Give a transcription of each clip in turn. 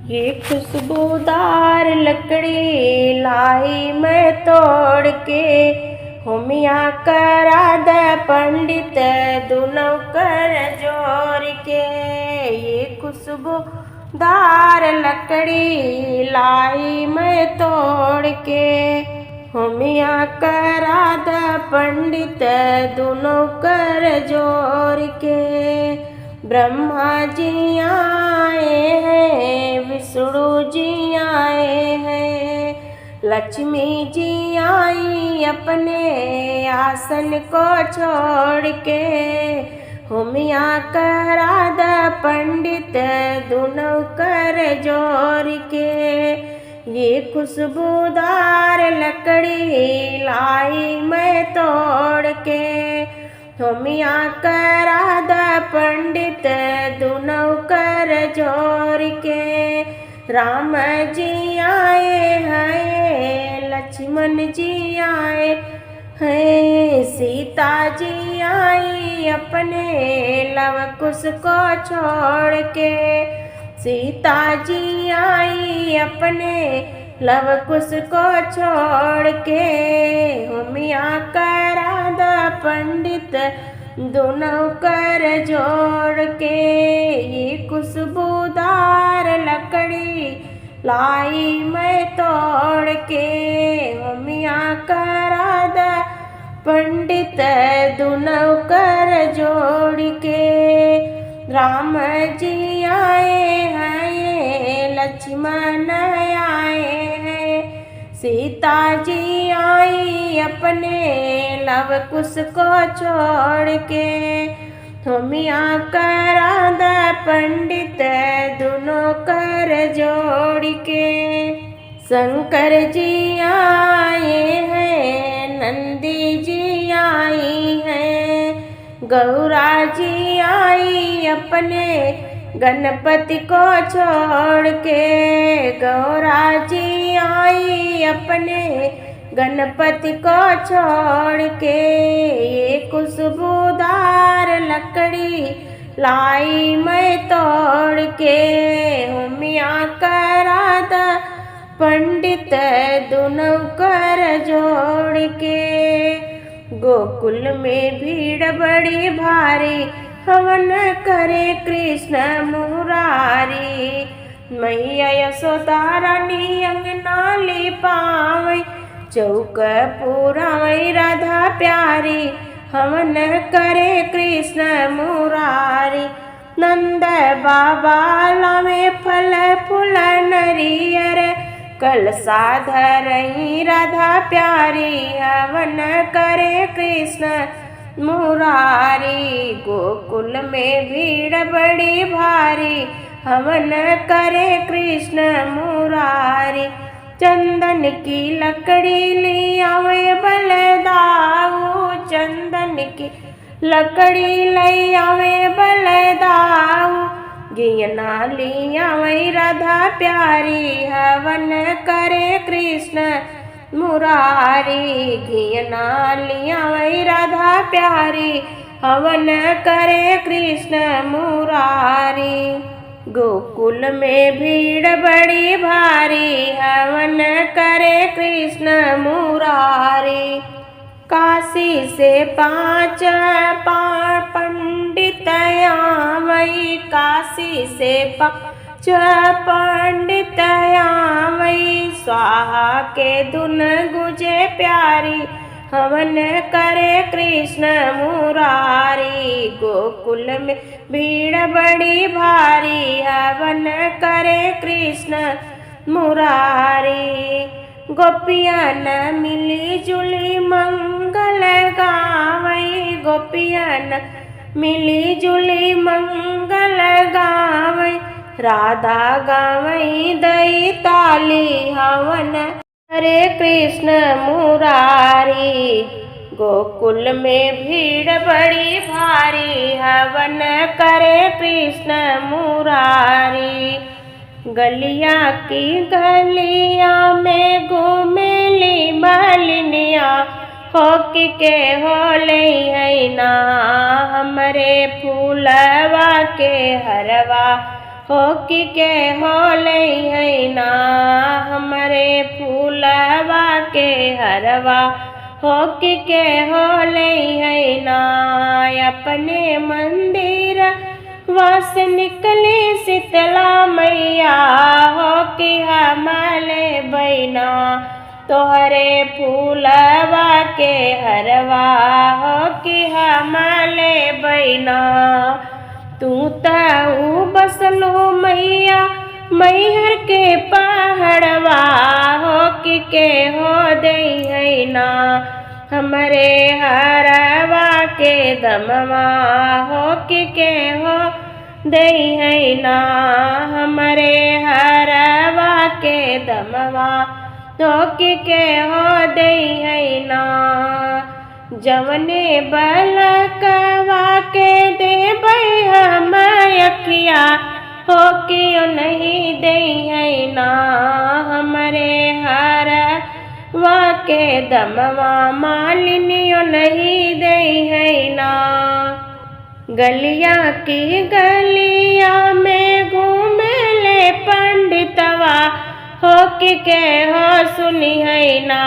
ये खुशबूदार लकड़ी लाई मैं तोड़ के, होमिया करा द पंडित दुनों कर जोड़ के। ये खुशबूदार लकड़ी लाई मैं तोड़ के, होमिया करा द पंडित दुनों कर जोड़ के। ब्रह्मा जी आए हैं, विष्णु जी आए हैं, लक्ष्मी जी आई अपने आसन को छोड़ के, होमिया करा द पंडित दुनों कर जोड़ के। ये खुशबूदार लकड़ी लाई मैं तोड़ के, होमिया करा द पंडित दुनों कर जोड़ के। राम जी आए हैं, लक्ष्मण जी आए हैं, सीता जी आई अपने लव कुश को छोड़ के, सीता जी आई अपने लव कुश को छोड़ के, होमिया करा द पंडित दोनों कर जोड़ के। ये खुशबूदार लकड़ी लाई मैं तोड़ के, होमिया करा द पंडित दोनों कर जोड़ के। राम जी आए हैं, लक्ष्मण आए हैं, सीता जी आई अपने लव कुश को छोड़ के, होमिया करा द पंडित दोनों कर जोड़ के। शंकर जी आए हैं, नंदी जी आई हैं, गौरा जी आई अपने गणपति को छोड़ के, गौरा जी आई अपने गणपति को छोड़ के। ये खुशबूदार लकड़ी लाई मैं तोड़ के, होमिया करा द पंडित दोनों कर जोड़ के। गोकुल में भीड़ बड़ी भारी, हवन करे कृष्ण मुरारी, मैया यशोदा रानी अंगना लिपावै, चौक पुरावै राधा प्यारी, हवन करे कृष्ण मुरारी। नंद बाबा लावे फल फूल नरियर, कलसा धरई राधा प्यारी, हवन करे कृष्ण मुरारी। गोकुल में भीड़ बड़ी भारी, हवन करे कृष्ण मुरारी। चंदन की लकड़ी ली आवे बलदाऊ, चंदन की लकड़ी लई आवे बलदाऊ, गियना ली आवे राधा प्यारी, हवन करे कृष्ण मुरारी, घियना लिया वही राधा प्यारी, हवन करे कृष्ण मुरारी। गोकुल में भीड़ बड़ी भारी, हवन करे कृष्ण मुरारी। काशी से पांच पंडित आवै, काशी से पांच पंडित आवै, स्वाहा के धुन गुजे प्यारी, हवन करे कृष्ण मुरारी। गोकुल में भीड़ बड़ी भारी, हवन करे कृष्ण मुरारी। गोपियन मिली जुली मंगल गावै, गोपियन मिली जुली मंगल गावै, राधा गावै दई ताली, हवन हरे कृष्ण मुरारी। गोकुल में भीड़ बड़ी भारी, हवन करे कृष्ण मुरारी। गलिया की गलिया में घूमेली मालिनिया, होकी के होले है ना, हमरे फूलवा के हरवा होकी के होले है ना हमरे फूलवा के हरवा होकी के होले है ना अपने मंदिर वास निकली शीतला मैया होकी हमले बैना तोहरे फूलवा के हरवा होकी हमले बैना तू ताऊ बसलो मैया मैहर के पहाड़वा होकी के हो दे है ना हमरे हरवा के दमवा होकी के हो दे है ना हमरे हरवा के दमवा होकी के हो दे है ना जवने बलकवा के देबै हम अखिया होकी नहीं दे है ना हमरे हरवा के दमवा मालिनियो नहीं दे है ना गलिया की गलिया में घूमे ले पंडितवा होकी के हो सुनी है ना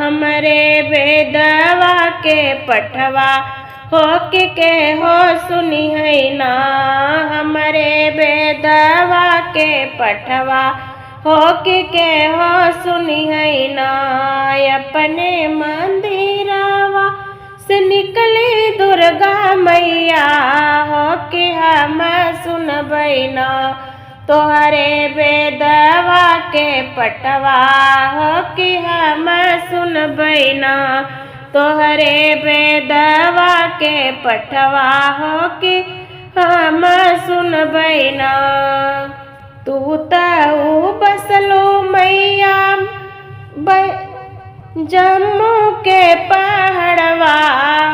हमरे बेदवा के पठवा होकी के हो सुनी है ना हमरे बेदवा के पठवा होकी के हो सुनी है ना अपने मंदिरवा से निकली दुर्गा मैया होकी हम सुनबै ना तोहरे बेदवा के पटवा होकी हम सुनबै ना तोहरे बेदवा के पटवा होकी हम सुनबै ना तू ताऊ बसलो मैया जम्मू के पहाड़वा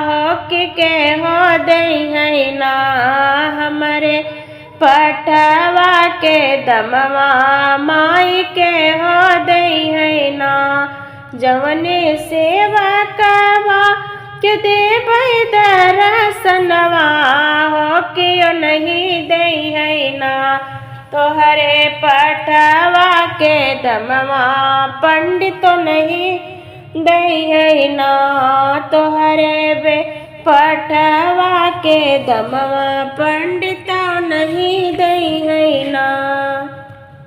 होकी के हो दे है ना हमरे पटवा के दमवा माई के हो दे है ना जवने सेवा कवा के देबै दर्शनवा होकी नहीं दे है ना तोहरे पटवा के दमवा पंडितो नहीं दे है ना तोहरे बे पटवा के दमवा पंडिता नहीं दे है ना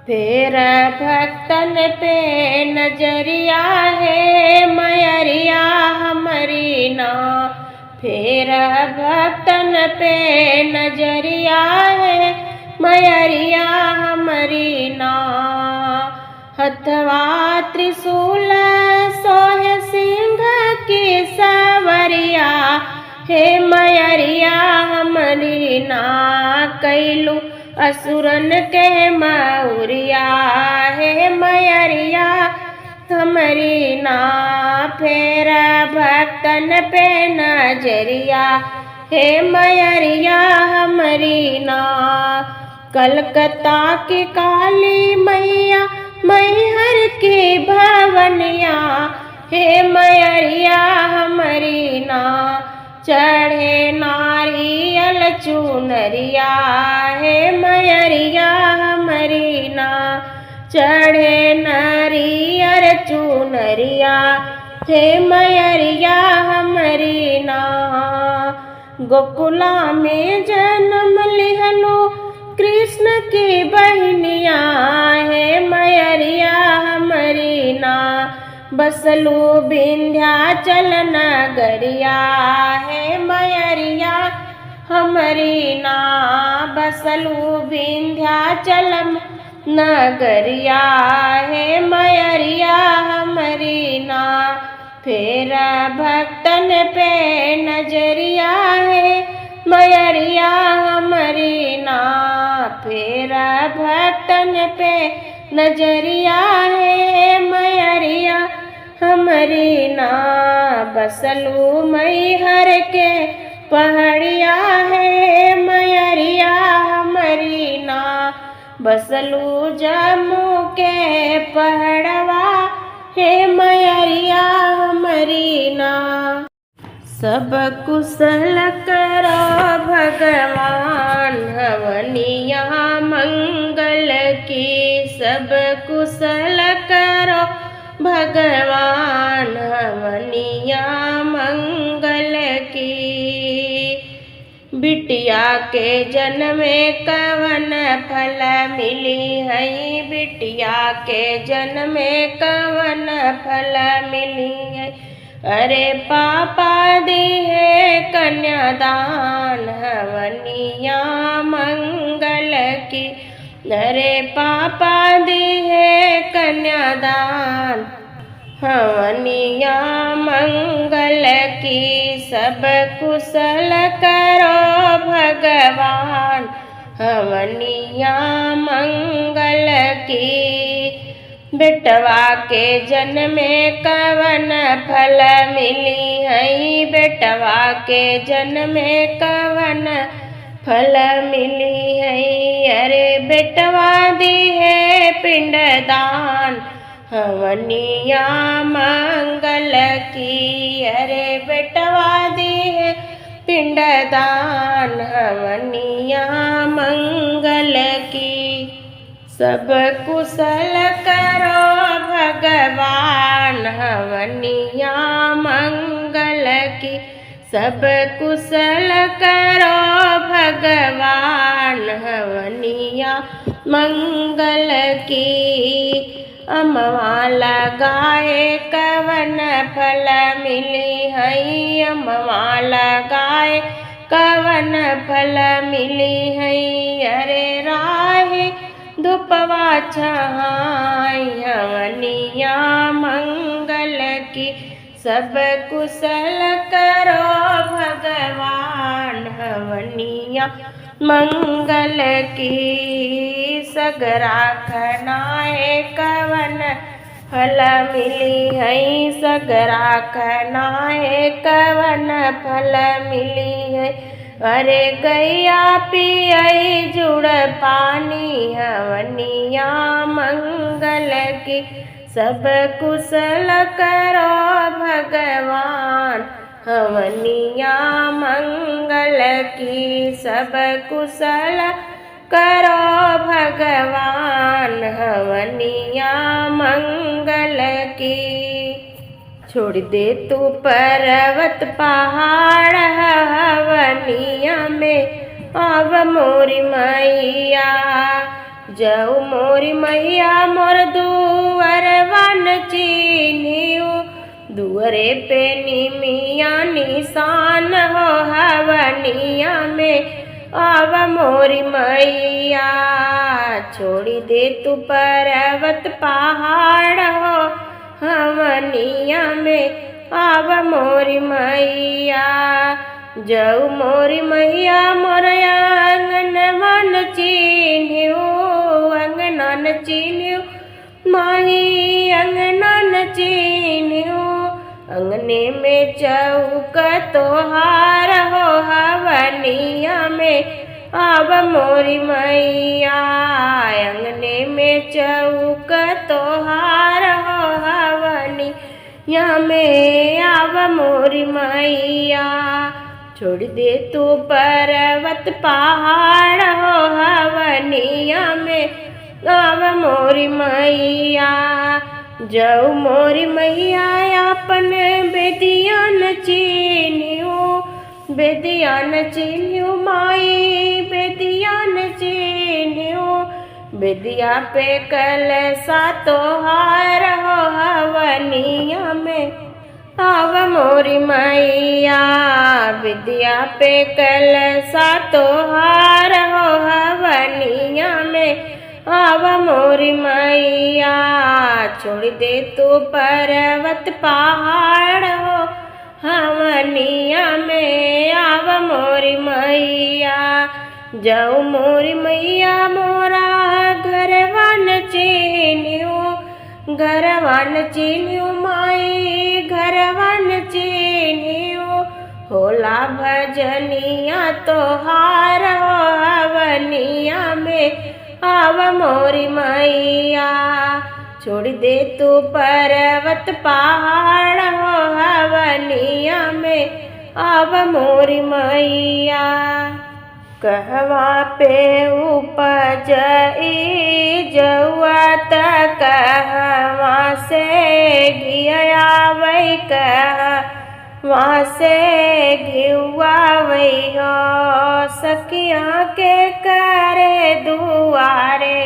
फेर भक्तन पे नजरिया है मयरिया हमारी ना फेर भक्तन पे नजरिया है मयरिया हमारी ना हथवा त्रिशूल सोहे सिंह की सवरिया हे मयरिया हमारी ना कैलू असुरन के मौरिया हे मयरिया हमारी ना फेर भक्तन पे नजरिया हे मयरिया हमारी ना कलकत्ता की काली मैया मैहर की भवनिया हे मयरिया हमारी ना चढ़े नारियल चुनरिया हे मयरिया हमारी ना चढ़े नारियल चुनरिया हे मयरिया हमारी ना गोकुला में जन्म लिहलो कृष्ण की बहनिया हे मयरिया हमारी ना बसलू विंध्याचल नगरिया हे मयरिया हमारी ना बसलू विंध्याचल नगरिया हे मयरिया हमारी ना फेर भक्तन पे नजरिया है मयरिया हमारी ना फेर भक्तन पे नजरिया है मयरिया हमारी ना बसलू मैहर के पहाड़िया है मयरिया हमारी ना बसलू जम्मू के पहाड़वा हे मयरिया हमारी ना सब कुशल करो भगवान हवनिया मंगल की। सब कुशल करो भगवान हवनिया मंगल की। बिटिया के जन्मे कवन फल मिली है। बिटिया के जन्मे कवन फल मिली है। अरे पापा दी है कन्यादान हवनिया मंगल की। अरे पापा दी है कन्यादान हवनिया मंगल की। सब कुशल करो भगवान हवनिया मंगल की। बेटवा के जन्मे कवन फल मिली है। बेटवा के जन्मे कवन फल मिली है। अरे बेटवा दी है पिंडदान हवनिया मंगल की। अरे बेटवा दी है पिंडदान हवनिया मंगल की। सब कुशल करो भगवान हवनिया मंगल की। सब कुशल करो भगवान हवनिया मंगल की। अमवा लगाए कवन फल मिली है। अमवा लगाए कवन फल मिली है। अरे राहे धूपवा छहाई हवनिया मंगल की। सब कुशल करो भगवान हवनिया मंगल की। सगरा खनाए कवन फल मिली है। सगरा खनाए कवन फल मिली है। अरे गैया पियई जुड़ पानी हवनिया मंगल की। सब कुशल करो भगवान हवनिया मंगल की। सब कुशल करो भगवान हवनिया मंगल की। छोड़ दे तू पर्वत पहाड़ हवनिया में अब मोरी मैया। जाऊ मोरी मैया मोर दुअर वन चिन्हियो। दुअरे पे निमिया निशान हो हवनिया में अब मोरी मैया। छोड़ी दे तू पर्वत पहाड़ हो हवनिया में अब मोरी मैया। जाऊ मोरी मैया मोर आंगन वन चिन्हियो। अंगनन चिन्हियो माही अंगनन चिन्हियो। अंगने में चौक तोहार हो हवनिया में अब मोरी मैया। अंगने में चौक तोहार हो हवनिया में अब मोरी मैया। छोड़ दे तू पर्वत पहाड़ हो हवनिया में अब मोरी मैया। जाऊ मोरी मैया अपन बेदियान चिन्हियो। बेदियान चिन्हियो माई बेदियान चिन्हियो। बेदिया पे कलसा तोहार हो हवनिया में अब मोरी मैया। विद्या पे कलसा तोहार हो हवनिया में अब मोरी मैया। छोड़ दे तू पर्वत पहाड़ हो हवनिया में अब मोरी मैया। जाऊ मोरी मैया मोरा घरवन चिन्हियो। घरवन चिन्हियो माई घरवन चिन्हियो। होला भजनिया तोहार हो हवनिया में अब मोरी मैया। छोड़ दे तू पर्वत पहाड़ हो हवनिया में अब मोरी मैया कहवा पे उपजई जौआ त कहवा से घियावै कहवा से घिउआवै हो सखिया के करे दुआरे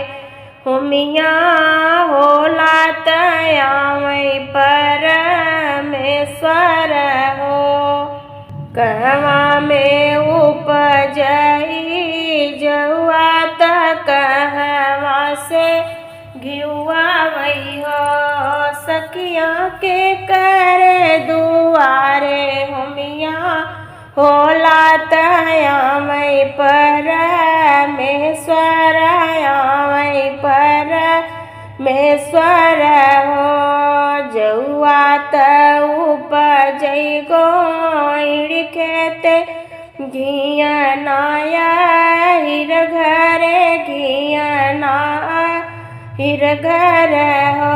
हुमिया होला तयावै परमेश्वर हो कहवा में उपजई जौआ त कहवा से घिउआवै हो सखिया के करे दुआरे हुमिया होला तयावै परमेश्वर आवै परमेश्वर हो जौआ त उपजै गोइड़ खेते घियनाया हिर घरे घियना हिर घर हो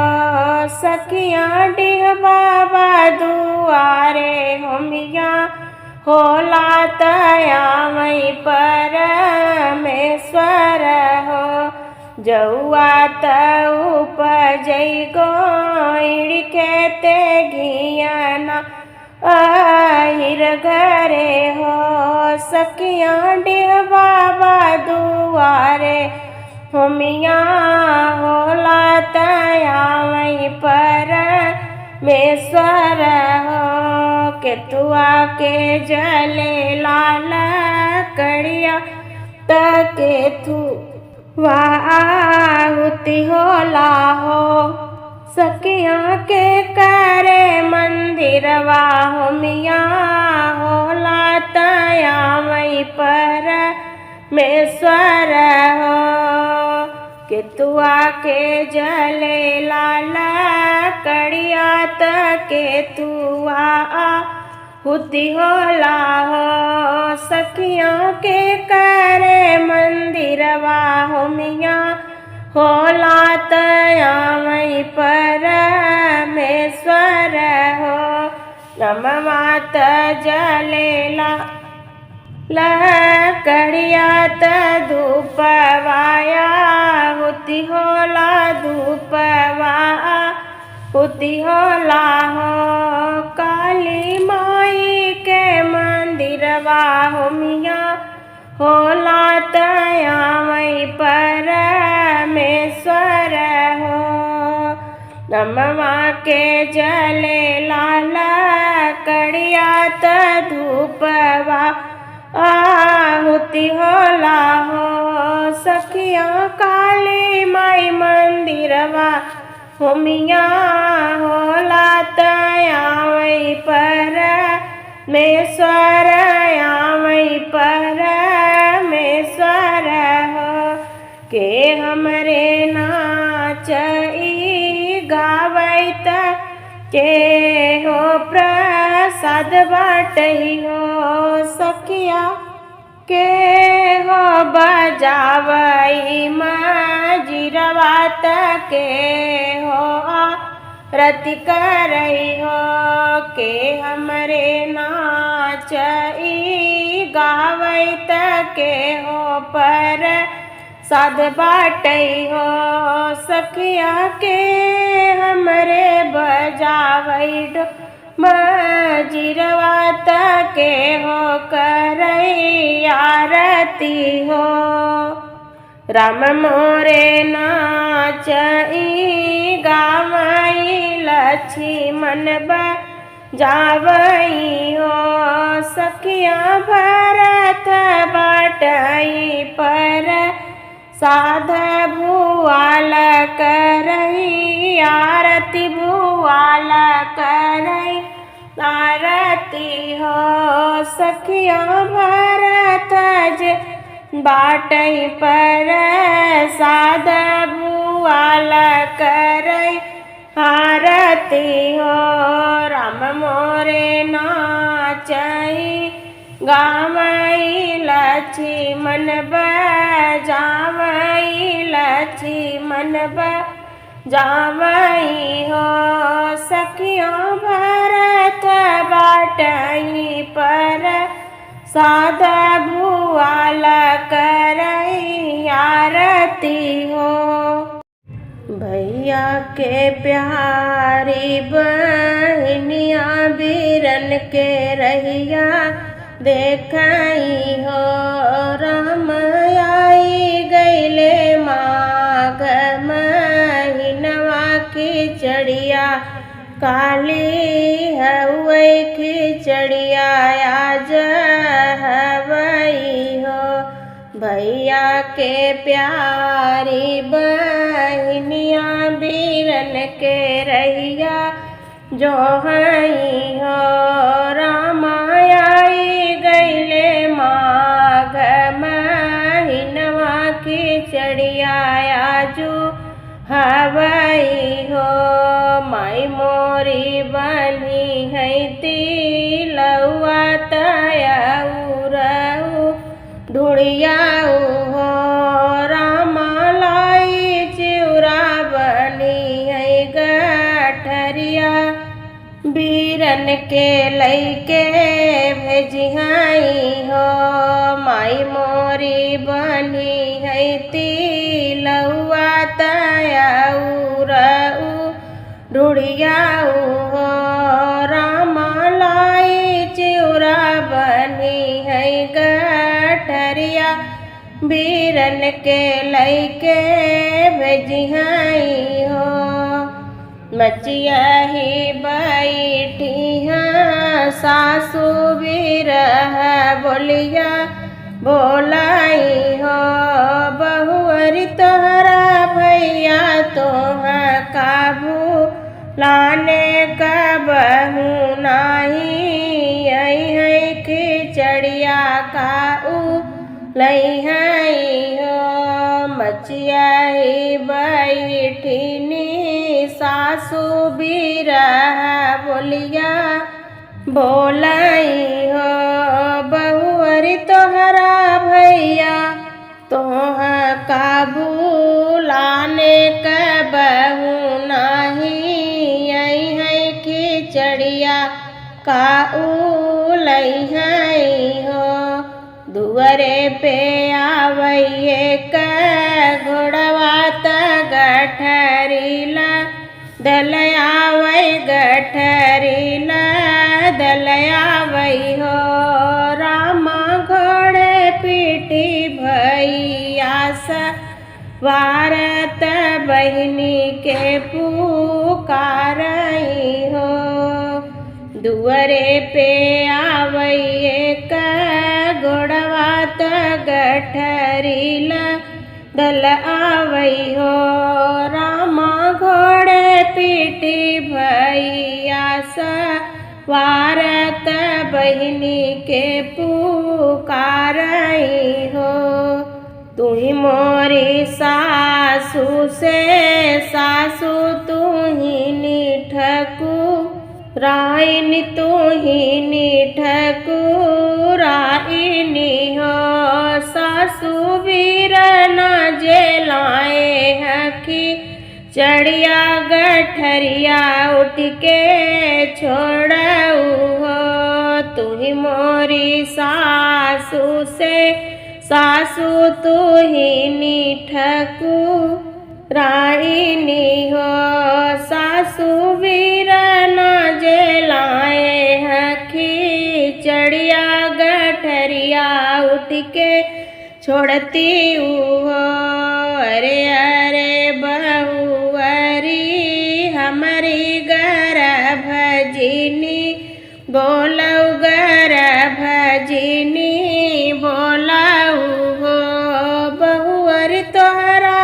सखिया डिह बाबा दुआरे हुमिया होला तयावै परमेश्वर हो जौआ त उपजै गोइड़ खेते घियना हिर घरे हो सखिया डिह बाबा दुआरे हुमिया होला तयावै परमेश्वर हो केतुआ के जले लाल कड़िया त केतुआ आहुति होला हो सखिया के करे मंदिरवा हुमिया होला तयावै परमेश्वर हो केतुआ के जले लाल कड़िया त केतुआ आहुति होला हो सखिया के करे मंदिरवा हुमिया होला तयावै परमेश्वर हो नमवा त जले कड़िया त धूपवाया हुति होला धूपवा हुति होला हो काली माई के मंदिरवा हुमिया होला तयावै परमेश्वर हो नमवा के जले लाल कड़िया त धूपवा आहुति होला हो सखिया काली माई मंदिरवा हुमिया होला तयावै परमेश्वर आवै परमेश्वर हो के हमरे नाचई गावै त के हो प्रसाद बाटई हो सखिया के हो बजावई मजिरवा त के हो रति करई हो के हमरे नाचई गावई त के हो पर साध बाटई हो सखिया के हमरे बजावई मजिरवा त के हो करई आरती हो राम मोरे नाचई गावई लक्ष्मण बजावई हो सखिया भरत बाटई पर साध भुआल करई आरती भुआल करई आरती हो सखिया भरत जे बाटई पर साध भुआल करई आरती हो राम मोरे नाचई गावई लक्ष्मण बजावई लक्ष्मण जावई हो सखियों भरत बाटई पर साध भुआल करई आरती हो। भैया के प्यारी बहनिया बीरन के रहिया देखई हो। राम आई गईले माघ महीनवा खिचड़िया काली हवै खिचड़िया आज हवई हो। भैया के प्यारी बहनिया बीरन के रहिया जो हई हो। रामाई गईले माघ महीनवा खिचड़िया आजू हवई हो। माई मोरी बनी है तिलौआ तयऊ ढूढ़ियाऊ हो। रामालाई चिउरा बनी है गठरिया बीरन के लैके भेजिहाई हो। माई मोरी बनी है तिलौआ तयऊ ढूढ़ियाऊ हो। रामालाई चिउरा बनी है गठरिया बीरन के लैके भेजिहाई हो। मचिया ही बैठी हैं सासू बिरह बोलिया बोलाई हो। बहुअरी तोहरा भैया तोह काबू लाने का बहू नाही आई है खिचड़िया काऊ लई है हो। मचिया ही बैठीनी सासू बिरह बोलिया बोलाई हो। बहुअरी तोहरा भैया तोह काबू लाने का बहू नाही आई है खिचड़िया काऊ लई है हो। दुअरे पे आवैये का घोड़वा त गठरीला दलयावै गठरीला दलयावै हो। रामा घोड़े पीटी भैया वारत बहिनी के पुकारई हो। दुअरे पे आवैये का घोड़वा त गठरीला दल आवई हो। रामा घोड़े पीटी भैया वारत बहिनी के पुकारई हो। तुही मोरी सासू से सासू तुही निठकू राइनी तुही निठकू राइनी हो। सासू वीरन जेलाए हकी चढ़िया गठरिया उठ के छोड़ऊ हो। तुही मोरी सासू से सासू तुही निठकू राइनी हो। सासू वीरन जेलाए हकी चढ़िया गठरिया उठ के छोड़ती हो। अरे अरे बहुअरी हमारी गर्भजिनी बोलऊ गर्भजिनी बोलऊ हो। बहुअरी तोहरा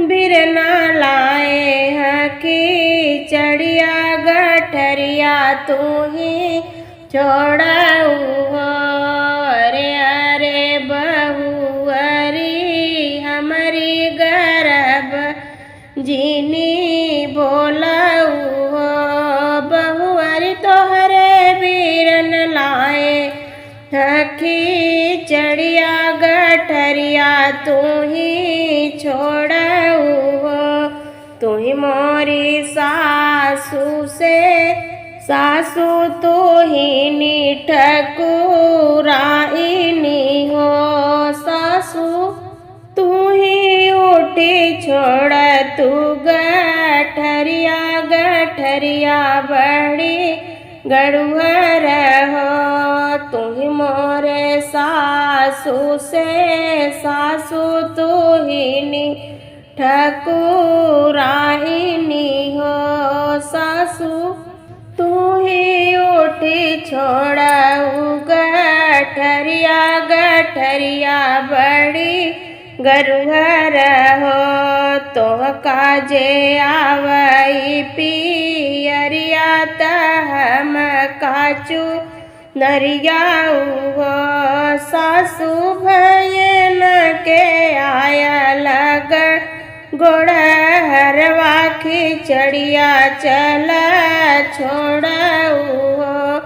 बिरना लाए हकी चढ़िया गठरिया तू ही छोड़ऊ हो। अरे अरे बहुअरी हमारी गर्भ जिनी बोलऊ हो। बहुअरी तोहरे बीरन लाए हकी चढ़िया गठरिया तू ही छोड़ऊ हो। तू ही मोरी सासू से सासू तू ही नी ठकुराइनी हो। सासू तू ही उठी छोड़ तू गठरिया गठरिया बड़ी गड़ुहर हो। तू ही मोरे सासू से सासू तू ही नी ठकुराइनी हो। सासू तू ही उठी छोड़ाऊ गठरिया गठरिया बड़ी गरुहर हो। तो काजे आवई पियरिया तहम काचू नरियाऊ हो। सासू भयन के आया लग गोड़ हरवा खिचड़िया चल छोड़ऊ हो।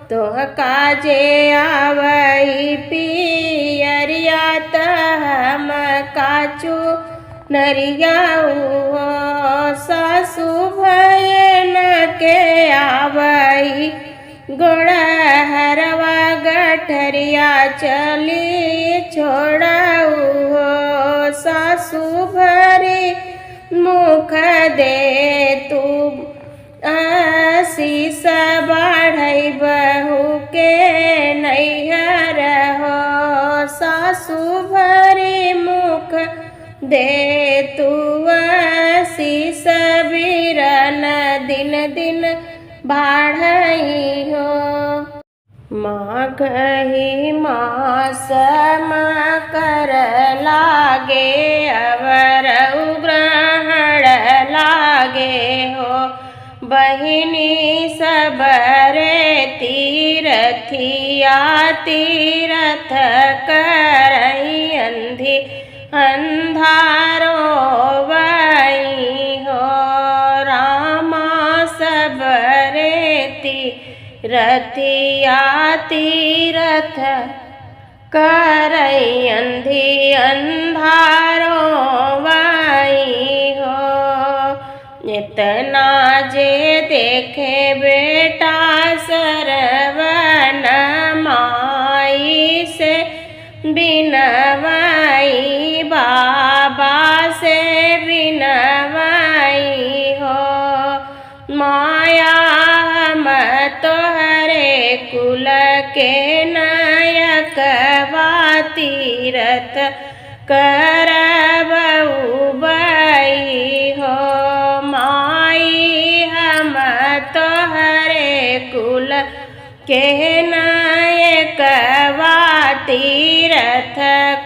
तो काजे आवई पियरिया तहम काचू नरियाऊ हो। सासू भयन के आवई गोड़ हरवा गठरिया चली छोड़ऊ हो। सासू भरी मुख दे तू आशीष बढ़ई बहू के नैहर हो। सासू भरी मुख दे तू आशीष बिरन दिन दिन बढ़ई हो। माघही मास कर लागे अवर ग्रहण लागे हो। बहिनी सबरे तीरथिया तीरथ करई अंधी अंधारो वही हो। रामा सबरे तीरथिया तीरथ करई अंधी अंधारो वही हो। इतना जे देखे बेटा सरवन माई से बिनवाई बाबा से बिनवाई हो। माया हम तोहरे कुल के नायक तीरथ करबऊ बई हो। माई हम तोहरे कुल के नायक तीरथ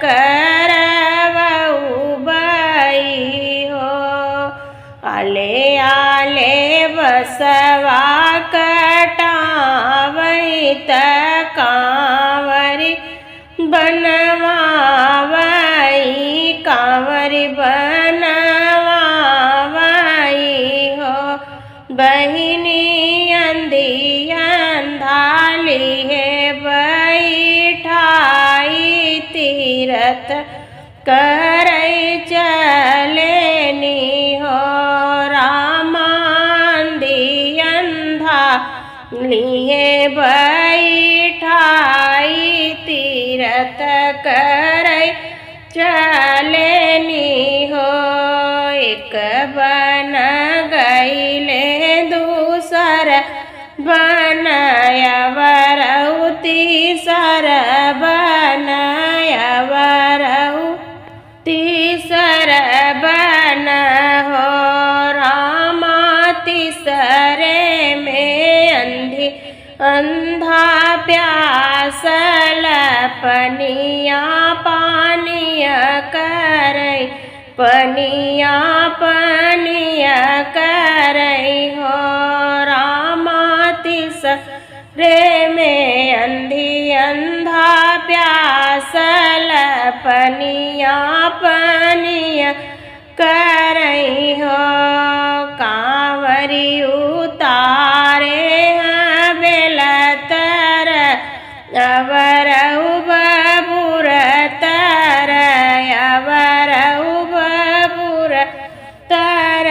करबऊ बई हो। आले आले बसवा कटावई त कांवरी बनवावई कांवरी बनवावई हो। बहिनी अंधी अंधाली है बैठाई तीरथ करई चलेनी हो। रामांधी अंधा लिए बैठाई तीरथ करई चलेनी हो। एक बन गईले दूसर बनयवरऊ तीसर बनयवरऊ तीसर बन हो। रामा तीसरे में अंधी अंधा प्यासल पनिया पानिया करई पनिया पनिया करई हो। रामा तीसरे में अंधी अंधा प्यासल पनिया पनिया करई हो। कांवरी उतारे हैं बेलतर अवरऊ बबूर तर अवरऊ बबूर तर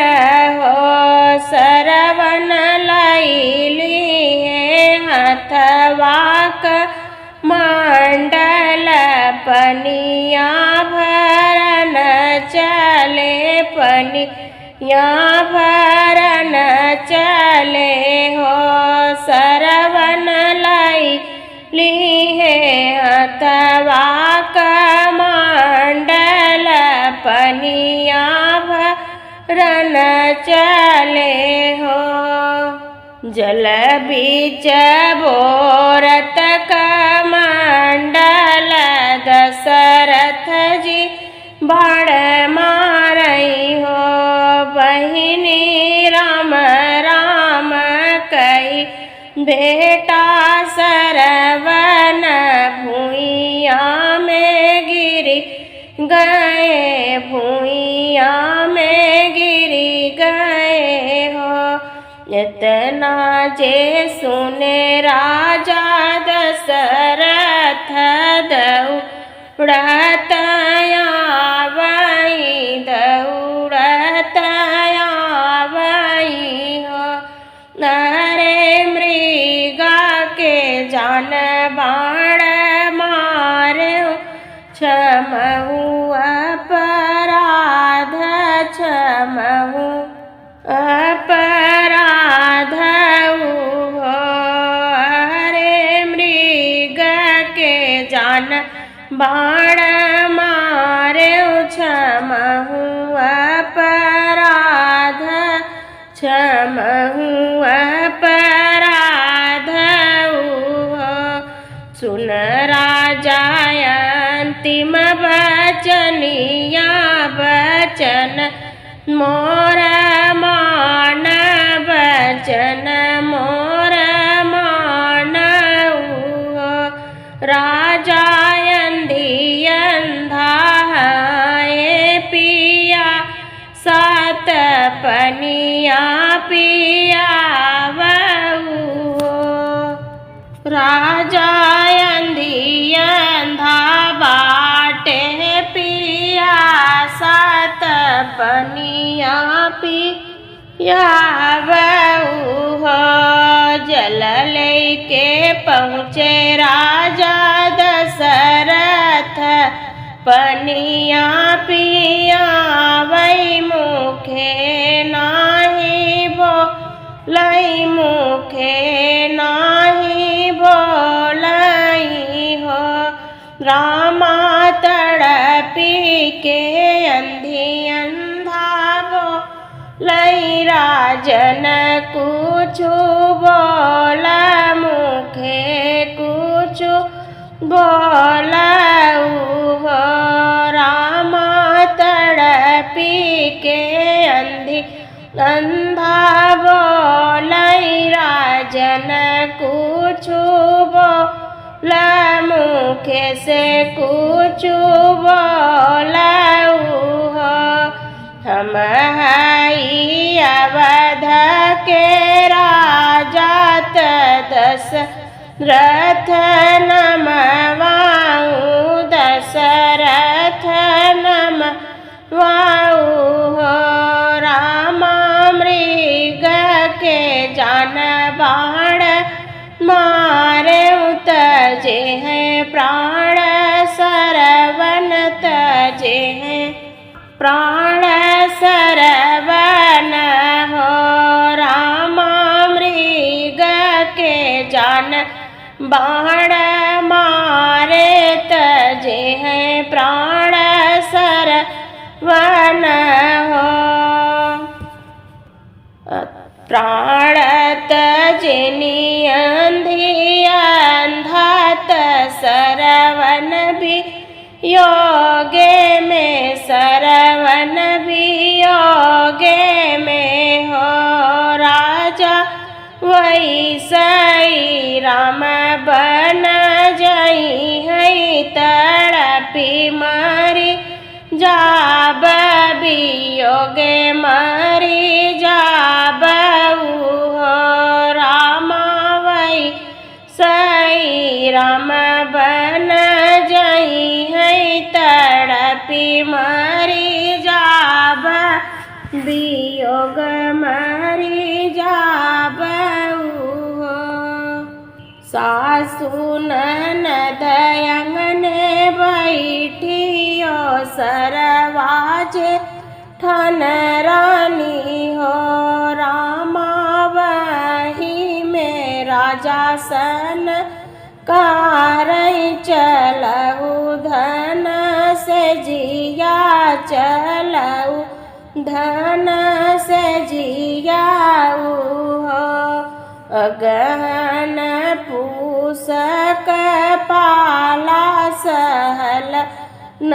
पनिया भरन चले पनिया भरन चले हो सरवन लाई ली है हथवा कमंडल पनिया भरन चले हो जल बीच बोरत कमंडल दशरथ जी बाण मारई हो बहिनी राम राम कई बेटा सरवन भूइया में गिरी गए भूइया में गिरी गए हो इतना जे सुने राजा दशरथ दौड़त आवई दौड़त आवई हो नरे मृगा के जान बाण मारे क्षमहु अपराध क्षमहु अपराध हो हरे मृग के जान बाण मारे क्षमहु अपराध क्षमहु अपराध हो सुन राजा अंतिम बचनिया बचन मोर मान बचन मोर मान राजा अंधा है पिया सात पनिया पिया राजा अंधा बाटे पिया सात पनिया पिया हो जल लेके पहुँचे राजा दशरथ पनिया पिया वही मुखे नाही बोलई मुखे नाही बोलई हो रामा तड़पी के अंधी अंधा बोलई राजन कुछ बोल मुखे कुछ बोलऊ हो रामा तड़पी के अंधी अंधा बोलई राजन कुछ बोल मुखे से कुछ बोलऊ हो हम हई अवध के राजा दशरथ नमवाऊ दशरथ नमवाऊ हो रामा मृग के जान बाण मारे तजे हैं प्राण सरवन तजे हैं प्राण सरवन हो रामा मृग के जान बाण मारे तजे हैं प्राण सरवन हो प्राण तजनी अंधी अंधात सरवन भी योगे में सरवन भी योगे में हो राजा वही सई राम बन जई है तड़पी मरी जाब वियोगे मरी जाब हो रामा वही सई राम बन जई है तड़पी मरी जाब वियोग मरी जाब हो सासु ननद अंगने बैठियो सरवाजे ठन रानी हो रामा वही में राजा सन कारई चलऊ धन से जिया चलऊ धन से जियाऊ हो अगहन पूसक पाला सहल न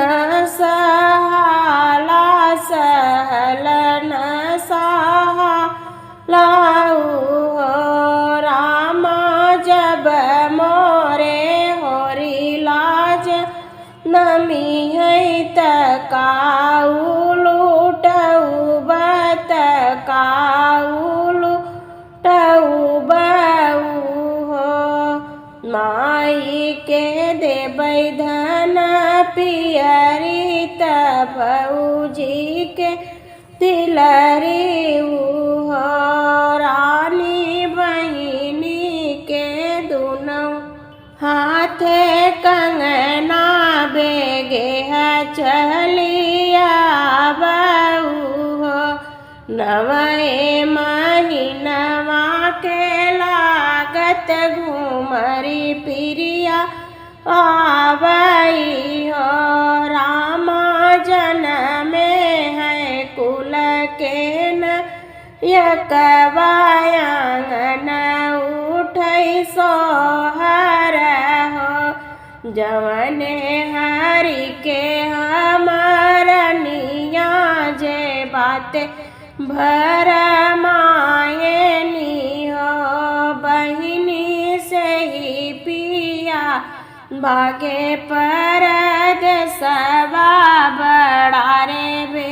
सहाला सहल न सहालाऊ हो रामा जब मोरे होरी लाज नमी है तकाऊ लूटऊ बतकाऊ लूटऊ बऊ हो माई के देबै धन पियरी त भौजी के तिलरी हो रानी बहिनी के दुनौ हाथे कंगना बेगे चलिया बऊ हो नवए महीनवा के लागत घूमरी पिरिया आवई हो रामा जनमे है कुल के न यकवायांगन उठै सोहर हो जवने हरि के हमरनिया जे बात भर मायनी हो बहिनी से ही पिया भागे परदेसवा बड़ा रे बे